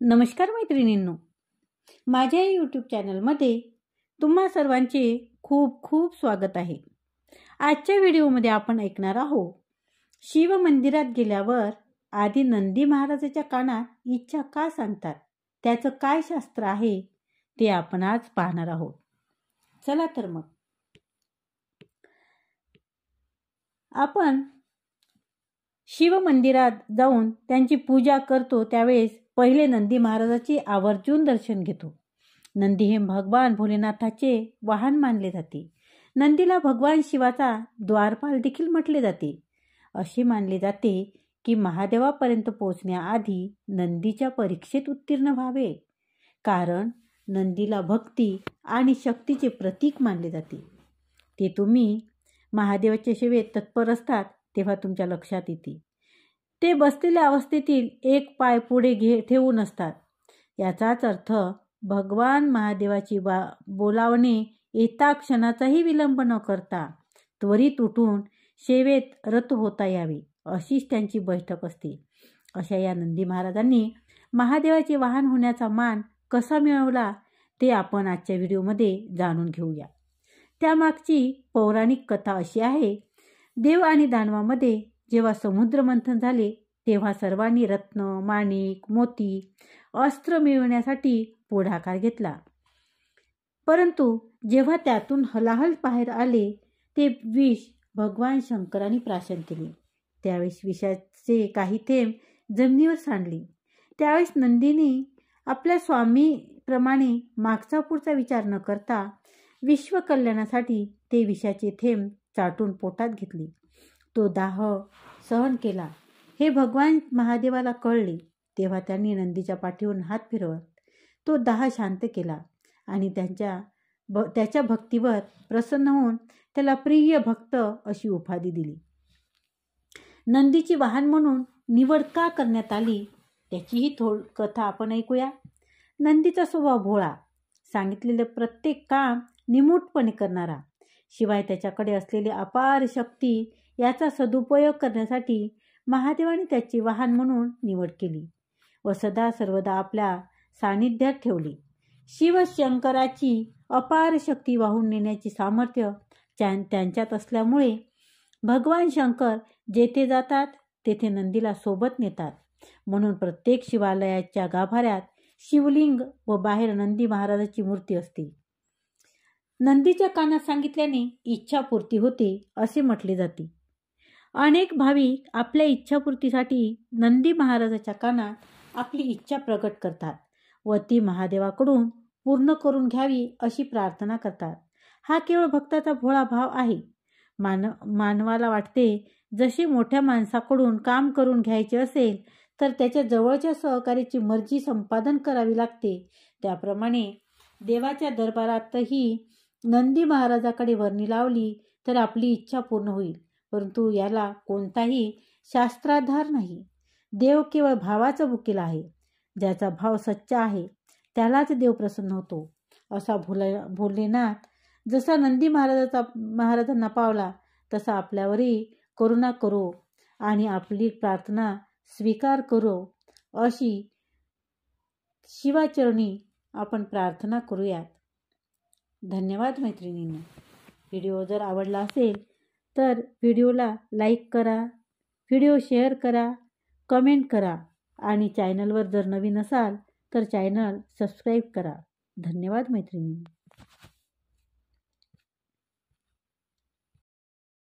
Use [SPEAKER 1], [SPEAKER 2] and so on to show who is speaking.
[SPEAKER 1] नमस्कार मैत्रिणींनो, माझ्या यूट्यूब चॅनलमध्ये तुम्हा सर्वांचे खूप खूप स्वागत आहे. आजच्या व्हिडिओमध्ये आपण ऐकणार आहोत शिव मंदिरात गेल्यावर आधी नंदी महाराजाच्या कानात इच्छा का सांगतात, त्याचं काय शास्त्र आहे ते आपण आज पाहणार आहोत. चला तर मग आपण शिव मंदिरात जाऊन त्यांची पूजा करतो. त्यावेळेस पहिले नंदी महाराजाचे आवर्जून दर्शन घेतो. नंदी हे भगवान भोलेनाथाचे वाहन मानले जाते. नंदीला भगवान शिवाचा द्वारपाल देखील म्हटले जाते. असे मानले जाते की महादेवापर्यंत पोहोचण्याआधी नंदीच्या परीक्षेत उत्तीर्ण व्हावे, कारण नंदीला भक्ती आणि शक्तीचे प्रतीक मानले जाते. ते तुम्ही महादेवाच्या सेवेत तत्पर असतात तेव्हा तुमच्या लक्षात येते. ते बसलेल्या अवस्थेतील एक पाय पुढे ठेवून असतात. याचाच अर्थ भगवान महादेवाची बोलावणे येता क्षणाचाही विलंब न करता त्वरित उठून सेवेत रत होता यावे, अशीच त्यांची बैठक असते. अशा या नंदी महाराजांनी महादेवाचे वाहन होण्याचा मान कसा मिळवला ते आपण आजच्या व्हिडिओमध्ये जाणून घेऊया. त्यामागची पौराणिक कथा अशी आहे. देव आणि दानवामध्ये जेव्हा समुद्र मंथन झाले तेव्हा सर्वांनी रत्न, माणिक, मोती, अस्त्र मिळवण्यासाठी पुढाकार घेतला. परंतु जेव्हा त्यातून हलाहल बाहेर आले ते विष भगवान शंकरांनी प्राशन केले. त्यावेळेस विषाचे काही थेंब जमिनीवर सांडले. त्यावेळेस नंदीने आपल्या स्वामीप्रमाणे मागचा पुढचा विचार न करता विश्वकल्याणासाठी ते विषाचे थेंब चाटून पोटात घेतले. तो दाह सहन केला. हे भगवान महादेवाला कळले तेव्हा त्यांनी नंदीच्या पाठीवरून हात फिरवत तो दाह शांत केला आणि त्याच्या भक्तीवर प्रसन्न होऊन त्याला प्रिय भक्त अशी उपाधी दिली. नंदीची वाहन म्हणून निवड का करण्यात आली त्याचीही कथा आपण ऐकूया. नंदीचा स्वभाव भोळा, सांगितलेले प्रत्येक काम निमूटपणे करणारा, शिवाय त्याच्याकडे असलेली अपार शक्ती याचा सदुपयोग करण्यासाठी महादेवाने त्याचे वाहन म्हणून निवड केली व सदा सर्वदा आपल्या सानिध्यात ठेवले. शिवशंकराची अपार शक्ती वाहून नेण्याची सामर्थ्य त्यांच्यात असल्यामुळे भगवान शंकर जेथे जातात तेथे नंदीला सोबत नेतात. म्हणून प्रत्येक शिवालयाच्या गाभाऱ्यात शिवलिंग व बाहेर नंदी महाराजाची मूर्ती असते. नंदीच्या कानात सांगितल्याने इच्छापूर्ती होते असे म्हटले जाते. अनेक भाविक आपल्या इच्छापूर्तीसाठी नंदी महाराजाच्या कानात आपली इच्छा प्रकट करतात व ती महादेवाकडून पूर्ण करून घ्यावी अशी प्रार्थना करतात. हा केवळ भक्ताचा भोळा भाव आहे. मानवाला वाटते जसे मोठ्या माणसाकडून काम करून घ्यायचे असेल तर त्याच्या जवळच्या सहकार्याची मर्जी संपादन करावी लागते, त्याप्रमाणे देवाच्या दरबारातही नंदी महाराजाकडे वर्णी लावली तर आपली इच्छा पूर्ण होईल. परंतु याला कोणताही शास्त्राधार नाही. देव केवळ भावाचा वकील आहे. ज्याचा भाव सच्चा आहे त्यालाच देव प्रसन्न होतो. असा भोलेनाथ जसा नंदी महाराजांना पावला तसा आपल्यावरही करुणा करो आणि आपली प्रार्थना स्वीकार करो अशी शिवाचरणी आपण प्रार्थना करूयात. धन्यवाद मैत्रिणींनो. व्हिडिओ जर आवडला असेल तर व्हिडिओला लाईक करा, व्हिडिओ शेअर करा, कमेंट करा आणि चॅनलवर जर नवीन असाल तर चॅनल सबस्क्राईब करा. धन्यवाद मैत्रिणींनो.